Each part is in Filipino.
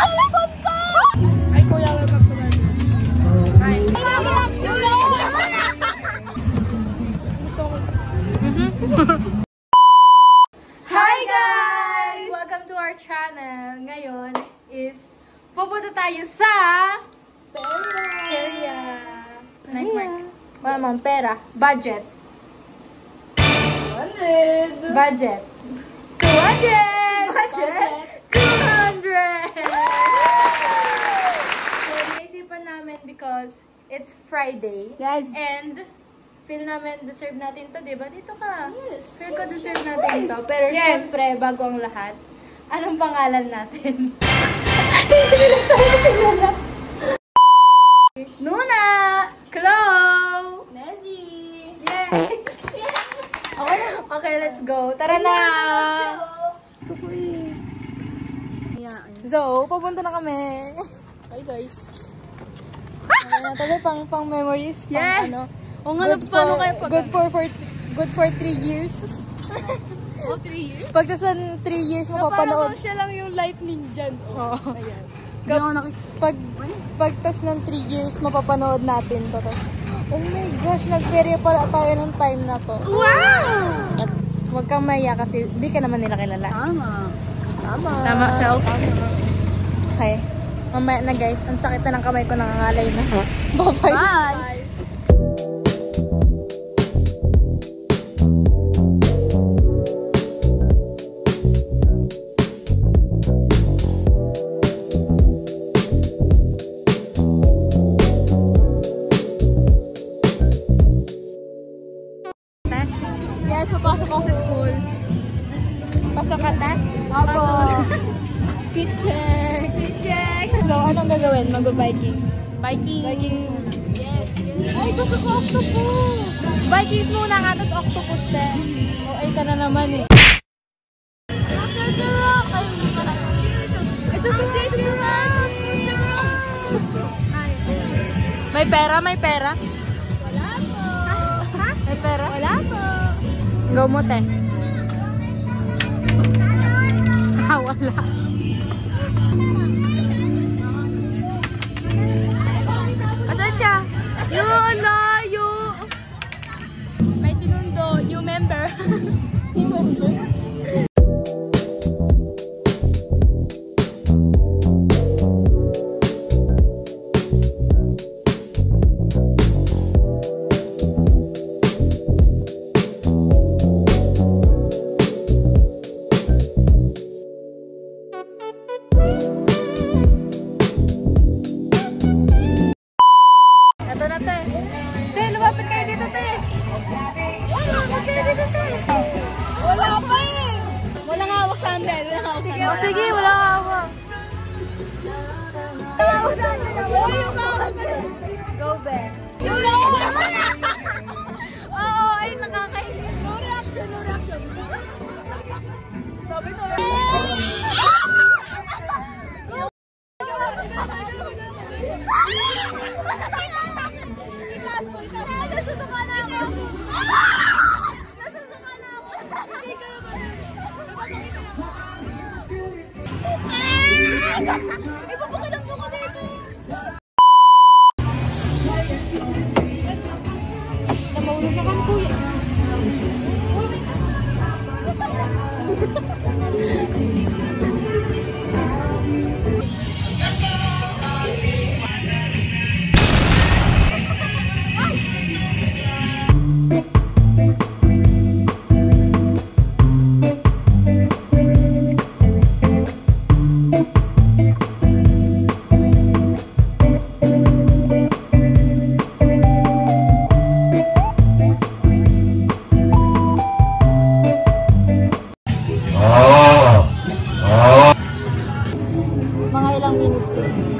Ay, kuya, welcome to my room. Hi. Hi guys! Welcome to our channel. Ngayon is pupunta tayo sa Peria. Night market. Wala mang pera. Budget. 100. Budget. 200. Budget. 200. So, naisipan namin because it's Friday. Yes. And feel namin deserve natin to, di ba? Dito ka. Yes. Feel ko deserve natin to. Pero syempre, bago ang lahat, anong pangalan natin? Nuna! Chloe! Nessie! Yay! Okay, let's go. Tara na! So, papunta na kami. Hi guys. Tabi pang memories. Pang Yes! ano. O nga, paano kayo pag... Good for 3 years. Oh, 3 years? Pag sa 3 years mo papanood. Parang siya lang yung lightning dyan. Oo. Ayan. Pag tas ng 3 years, mapapanood natin to. Tas, oh my gosh, nag-perya pala tayo nung time na to. Wow! At huwag kang maya kasi di ka naman nila kilala. Tama, self? Okay. Mamaya na guys, ang sakit na ng kamay ko, nangangalay na. Bye-bye. Bye! Yes, papasok ako sa school. Pasok ka na? Opo. Fit check. Fit check. So, anong gagawin? Mag-Vikings. Vikings. Yes, yes. Ay, gusto ko octopus. Vikings muna nga, tapos octopus din. O, ay ka na naman eh. Ito sa Session Rock. May pera? May pera? Wala po. Ha? May pera? Wala po. Go mo, te. Ah, wala. Asan siya? Yo, layo! May sinundo. New member. New member? Ito na, te. Te, lumapit kayo dito, te. Lumapit kayo dito, te. Wala pa eh. Walang hawak sandal. Walang hawak sandal. Oh, sige, wala ka hawak. Go, be. Oo, ay nakakainis. No reaction, no reaction. Sabi to. Nasusuka na ako. Nasusuka na ako. Ipapakilang ko dito. Namahulog na kang kuya. Mga ilang minutes yun? 5.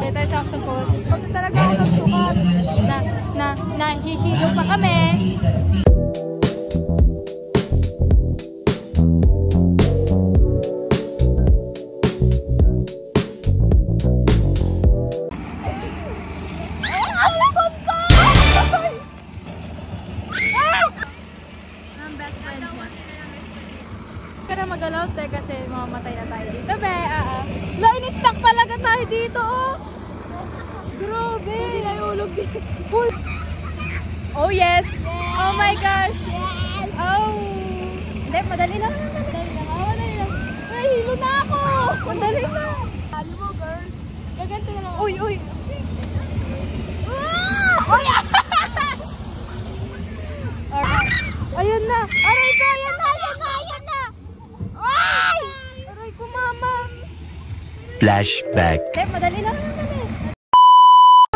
Dito tayo sa octopus. Talaga ako nagsukat. Nahihilo pa kami. Ay, dito oh. Grabe. Hindi na iulog dito. Oh, yes. Oh my gosh. Yes! Oh. Hindi, madali lang. Madali lang. Nahilo na ako! Madali lang. Alam mo, girl. Gaganto na lang ako. Uy, uy. Uy! Ayan na. Aray ko! Ayan na! Ay! Aray ko, mama. Flashback. Hindi, madali lang.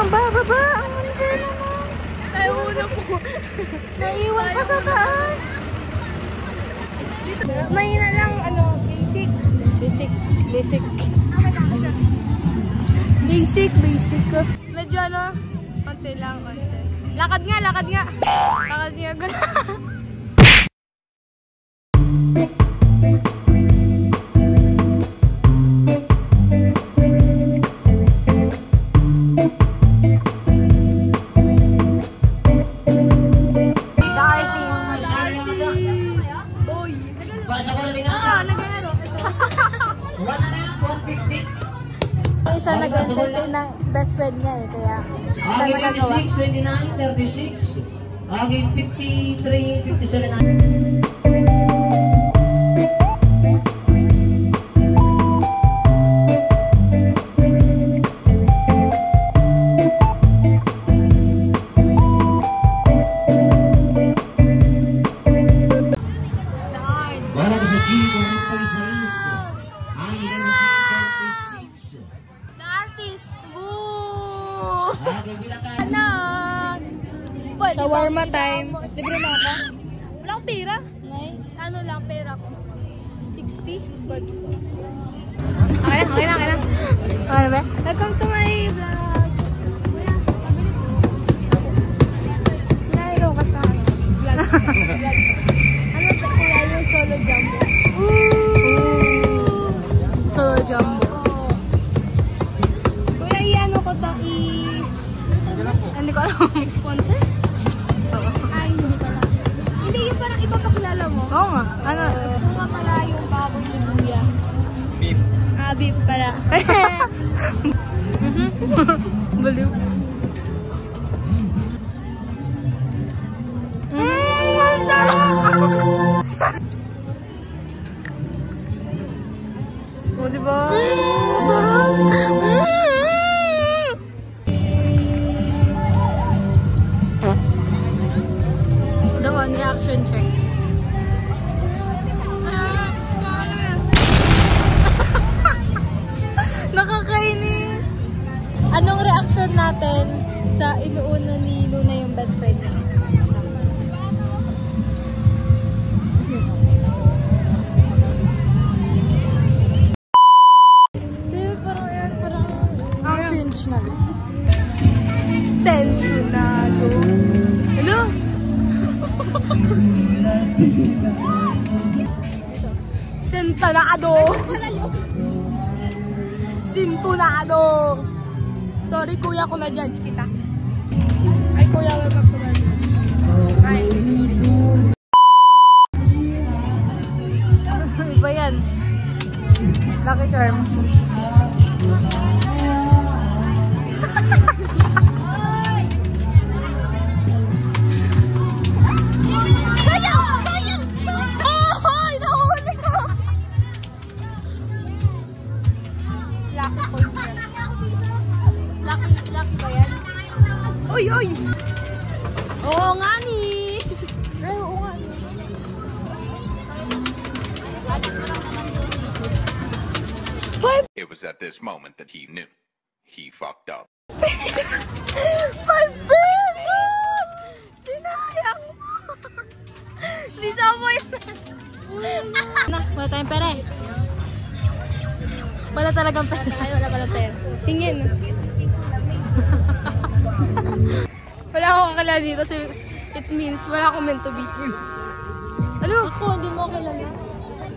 Ang baba. Ang hindi naman. Ay, una po. Naiwan pa sa taas. Mahina lang, basic. Basic. Basic. Medyo konti lang. Lakad nga. Isa nag-entertain ng best friend niya eh, kaya Again, 26, 29, 36. Again, 53, 57. Wala ka sa G46. Again, G46. The artist. Boo! Again, bilakan. Ano? Pwede sa warma time. Libre mo ako? Wala akong pera. Nice. Ano lang pera ko? 60? But... Okay na. Ano ba? Welcome to my vlog. Mayroon ka sa vlog. Ano ba kaya yung solo jumbo? Solo jumbo. Kuya, i-ano ko to Hindi ko alam. sponsor? Ay, hindi pala. Hindi, yung parang iba pa kilala mo. Oo nga. Ano? Ito nga pala yung baboy ni Kuya. Beef. Beef pala. Baliw. O, diba? Doon, reaction check. Nakakainis. Anong reaction natin sa inuuna ni Luna yung best friend niya? Diba parang ang cringe na. Tensionado. Hello? Sintonado. Sintonado. Sorry kuya kung na-judge kita. Ay kuya, welcome to my vlog. Ay, sorry. Iba yan. Lucky Charm. Sayang! Ay, nahuli ko! Lucky point yan. Lucky ba yan? Uy! Oo nga ni! Ay, oo nga ni. It was at this moment that he knew. He fucked up. 5 pesos! Sinayang mo! Lisa mo yun! Wala tayong pera eh. Wala talagang pera. Ay, wala pala pera. Tingin. Wala akong kakilala dito, so it means wala akong meant to be. Ano? Ako, hindi mo kilala.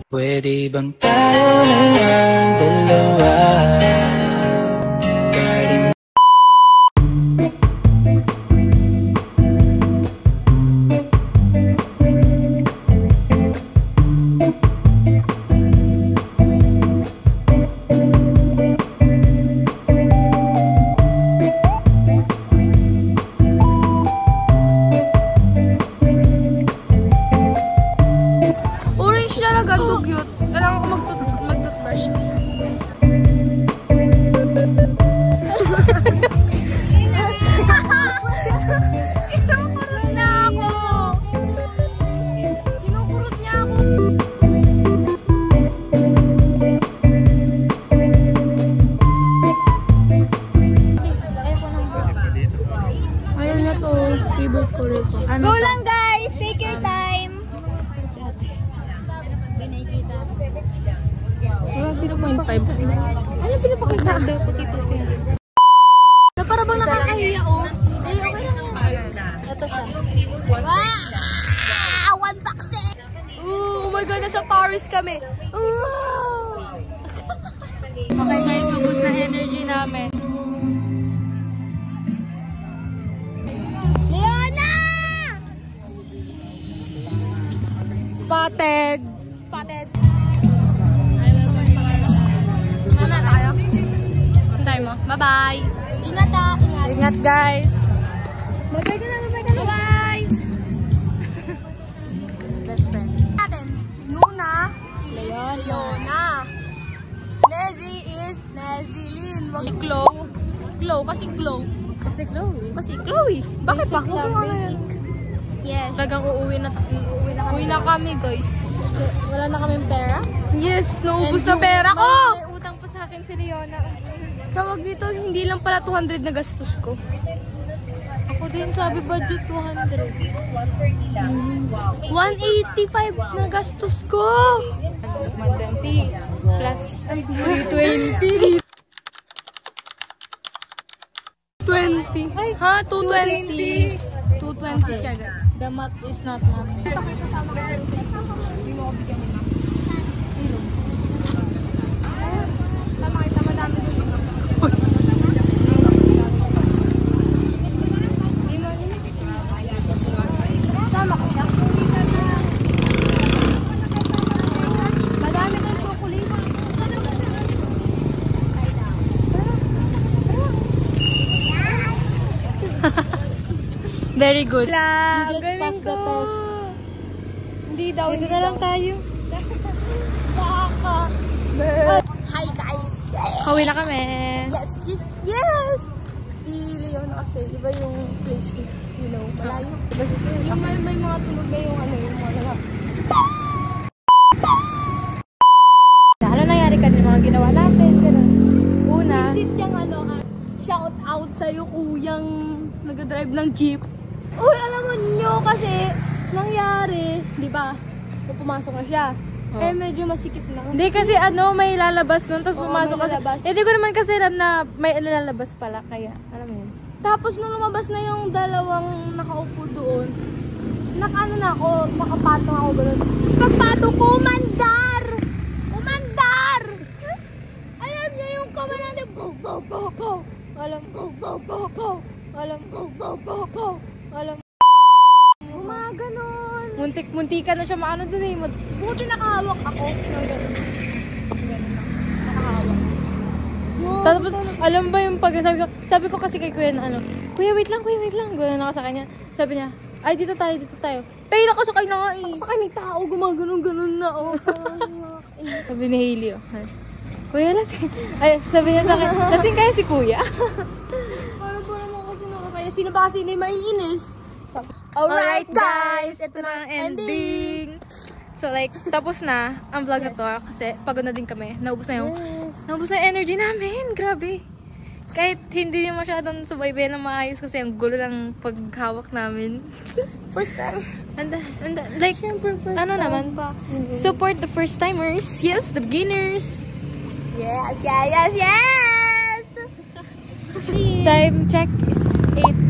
Pwede bang tayo na lang dalawa? subscribe. Ano pinapakita? Pakita siya. Na para bang nakakahiya, oh. Ay, okay lang. Ito siya. Wow! 1 vaccine! Oh my God, nasa Paris kami. Okay guys, ubos na energy namin. Leona! Spotted! Spotted. Mama, tayo. Antay mo. Bye-bye. Ingat ah, ingat. Ingat guys. Bye-bye ka na, bye-bye ka na. Bye! Best friend. Natin. Nuna is Leona. Nezzy is Nezilyn. Wag Chloe. Chloe, kasi Chloe. Kasi Chloe. Kasi Chloe. Bakit ba? Basic lang, basic. Yes. Talagang uuwi na kami. Uwi na kami, guys. Wala na kaming pera. Yes, naubos And na yung pera ko! May utang pa sa akin si Leona. Tawag dito, hindi lang pala 200 na gastos ko. Ako din sabi budget 200. 185 na gastos ko! 120 plus 320. 20. Ay, Ha? 220. 220 siya, guys. The math is not math. Madami kang chocolate. Very good. Lang, You just galing passed the ko. test. Hindi daw. Dito na lang tayo. Hi, guys. Kauwi na kami. Yes, yes, yes! Si Leon kasi, iba yung place niya. You know, malayo. Yung may mga tunog na yung ano, yung mga nalap. Ano nangyari kanina? Mga ginawa natin. Ganun. Una. Visit yung ano, shout out sa'yo kuyang nag-drive ng jeep. Uy, alam mo nyo kasi, nangyari, di ba? Pumasok na siya. Oh. Eh, medyo masikip na. Hindi kasi ano, may lalabas nun, tapos Oo, pumasok may kasi. lalabas. Eh, di ko naman kasi alam na may lalabas pala, kaya, alam mo yun. Tapos nung lumabas na yung dalawang nakaupo doon, nakano na ako, makapatong ako gano'n. Tapos pagpatong ko, umandar! Umandar! Alam niyo yung kaman natin, bow, bow, bow, bow. Alam, Bow, bow, bow, bow. alam, Bow, bow, bow, bow. alam. Gumaganon. Muntik-muntikan na siya maano dun eh. Buti nakahawak ako. Na gano'n. Nakahawak. Wow, Tapos, alam ba yung pag sabi ko kasi kay kuya na ano, kuya wait lang, gano'n ako sa kanya. Sabi niya, ay dito tayo. Tayo nakasakay na nga eh. sa kami tao, gumaganon-ganon na. Oh. Sabi ni Hailey, oh. Kuya lasing. Ay, sabi niya sa akin, lasing kaya si kuya. Paano po naman kasi nakakaya? Sino ba kasi na maiinis? Alright guys, ito na ang ending. So like, tapos na ang vlog na to kasi pagod na din kami. Naubos na yung energy namin. Grabe. Kahit hindi yung masyadong subaybay na maayos kasi ang gulo ng paghawak namin. First time. And like, Siyempre, first ano time naman, pa. support the first timers. Yes, the beginners. Yes, yes, yes, yes! Time check is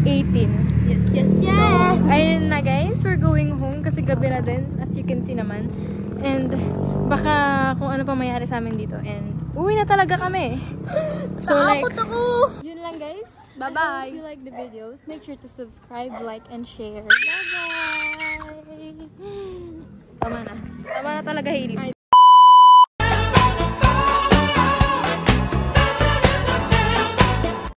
8:18. Yes, yes, yes! Ayun na guys, we're going home kasi gabi na din, as you can see naman. And baka kung ano pa mayari sa amin dito. And uwi na talaga kami. So like, ako! yun lang guys. Bye-bye. If you like the videos, make sure to subscribe, like, and share. Bye-bye! Tama na talaga, Hailey.